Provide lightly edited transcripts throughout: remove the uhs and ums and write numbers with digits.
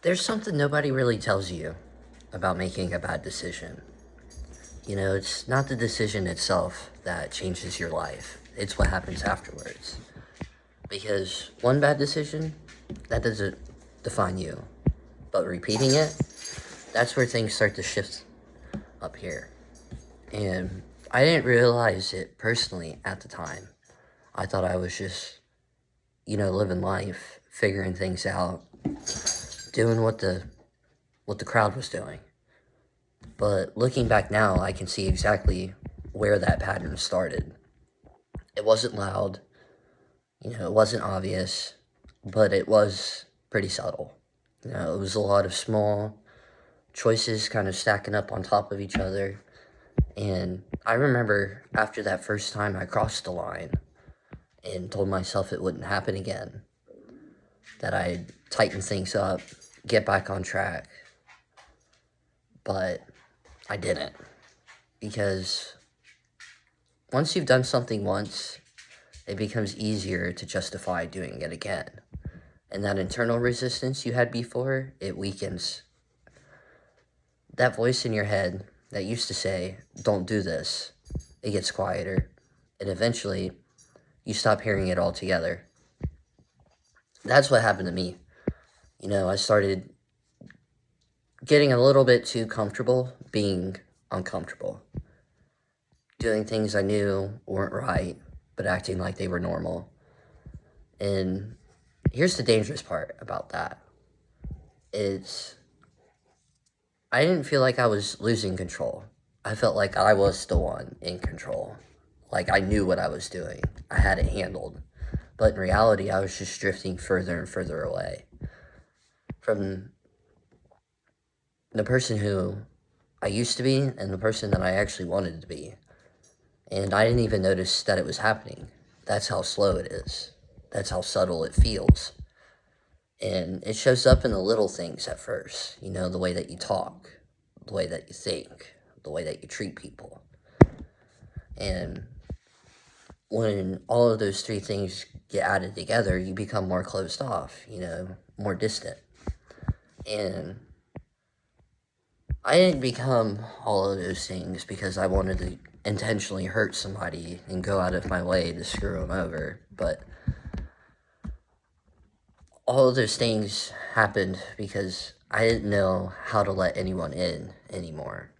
There's something nobody really tells you about making a bad decision. You know, it's not the decision itself that changes your life, it's what happens afterwards. Because one bad decision, that doesn't define you. But repeating it, that's where things start to shift up here. And I didn't realize it personally at the time. I thought I was just, living life, figuring things out, doing what the crowd was doing. But looking back now, I can see exactly where that pattern started. It wasn't loud, it wasn't obvious, but it was pretty subtle. It was a lot of small choices kind of stacking up on top of each other. And I remember after that first time I crossed the line and told myself it wouldn't happen again, that I'd tighten things up, get back on track. But I didn't. Because once you've done something once, it becomes easier to justify doing it again. And that internal resistance you had before, it weakens. That voice in your head that used to say, don't do this, it gets quieter. And eventually, you stop hearing it altogether. That's what happened to me. I started getting a little bit too comfortable being uncomfortable. Doing things I knew weren't right, but acting like they were normal. And here's the dangerous part about that. It's I didn't feel like I was losing control. I felt like I was the one in control. Like I knew what I was doing. I had it handled. But in reality, I was just drifting further and further away from the person who I used to be and the person that I actually wanted to be. And I didn't even notice that it was happening. That's how slow it is. That's how subtle it feels. And it shows up in the little things at first, the way that you talk, the way that you think, the way that you treat people. And when all of those three things get added together, you become more closed off, more distant. And I didn't become all of those things because I wanted to intentionally hurt somebody and go out of my way to screw them over. But all of those things happened because I didn't know how to let anyone in anymore.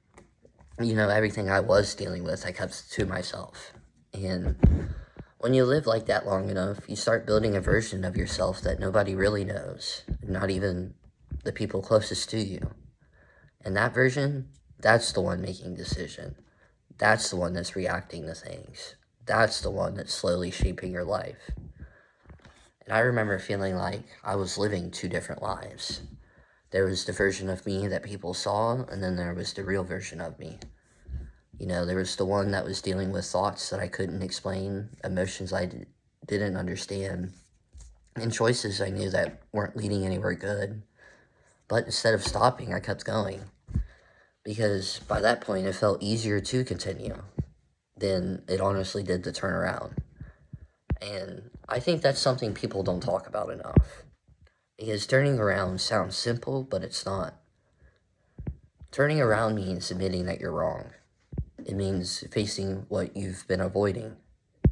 Everything I was dealing with, I kept to myself. And when you live like that long enough, you start building a version of yourself that nobody really knows, not even the people closest to you. And that version, that's the one making decision. That's the one that's reacting to things. That's the one that's slowly shaping your life. And I remember feeling like I was living two different lives. There was the version of me that people saw, and then there was the real version of me. There was the one that was dealing with thoughts that I couldn't explain, emotions I didn't understand, and choices I knew that weren't leading anywhere good. But instead of stopping, I kept going. Because by that point, it felt easier to continue than it honestly did to turn around. And I think that's something people don't talk about enough. Because turning around sounds simple, but it's not. Turning around means admitting that you're wrong. It means facing what you've been avoiding.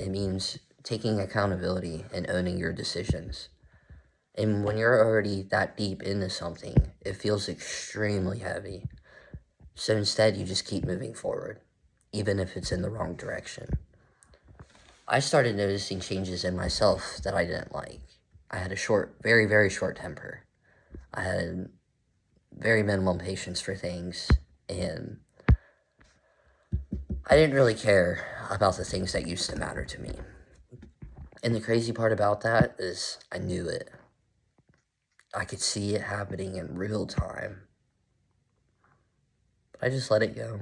It means taking accountability and owning your decisions. And when you're already that deep into something, it feels extremely heavy. So instead, you just keep moving forward, even if it's in the wrong direction. I started noticing changes in myself that I didn't like. I had a very, very short temper. I had very minimum patience for things, and I didn't really care about the things that used to matter to me. And the crazy part about that is I knew it. I could see it happening in real time. But I just let it go.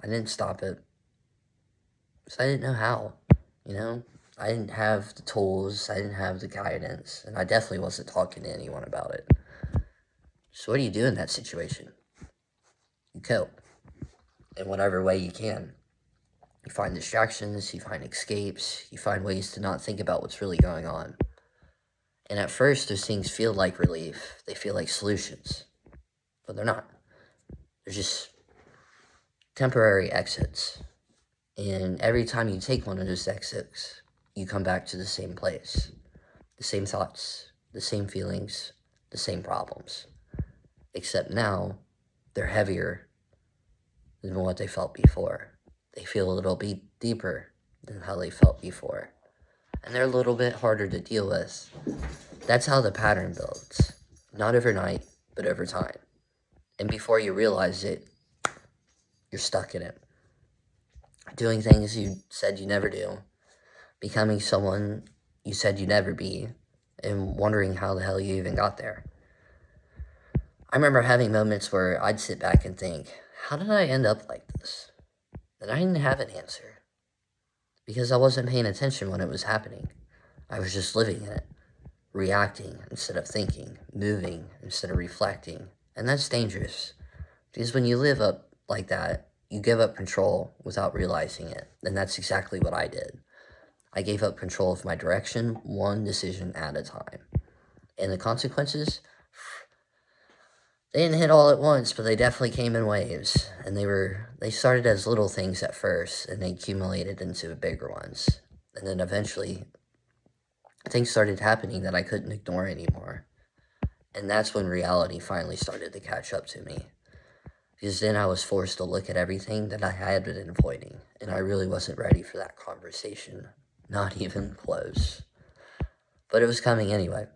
I didn't stop it. Because I didn't know how, I didn't have the tools, I didn't have the guidance, and I definitely wasn't talking to anyone about it. So what do you do in that situation? You cope. In whatever way you can. You find distractions, you find escapes, you find ways to not think about what's really going on. And at first, those things feel like relief. They feel like solutions, but they're not. They're just temporary exits. And every time you take one of those exits, you come back to the same place. The same thoughts, the same feelings, the same problems. Except now, they're heavier than what they felt before. They feel a little bit deeper than how they felt before. And they're a little bit harder to deal with. That's how the pattern builds. Not overnight, but over time. And before you realize it, you're stuck in it. Doing things you said you never do. Becoming someone you said you'd never be. And wondering how the hell you even got there. I remember having moments where I'd sit back and think, how did I end up like this? And I didn't have an answer. Because I wasn't paying attention when it was happening. I was just living in it. Reacting instead of thinking. Moving instead of reflecting. And that's dangerous. Because when you live up like that, you give up control without realizing it. And that's exactly what I did. I gave up control of my direction, one decision at a time. And the consequences, they didn't hit all at once, but they definitely came in waves. And they started as little things at first, and they accumulated into bigger ones. And then eventually, things started happening that I couldn't ignore anymore. And that's when reality finally started to catch up to me. Because then I was forced to look at everything that I had been avoiding. And I really wasn't ready for that conversation. Not even close. But it was coming anyway.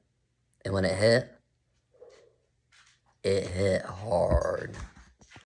And when it hit hard.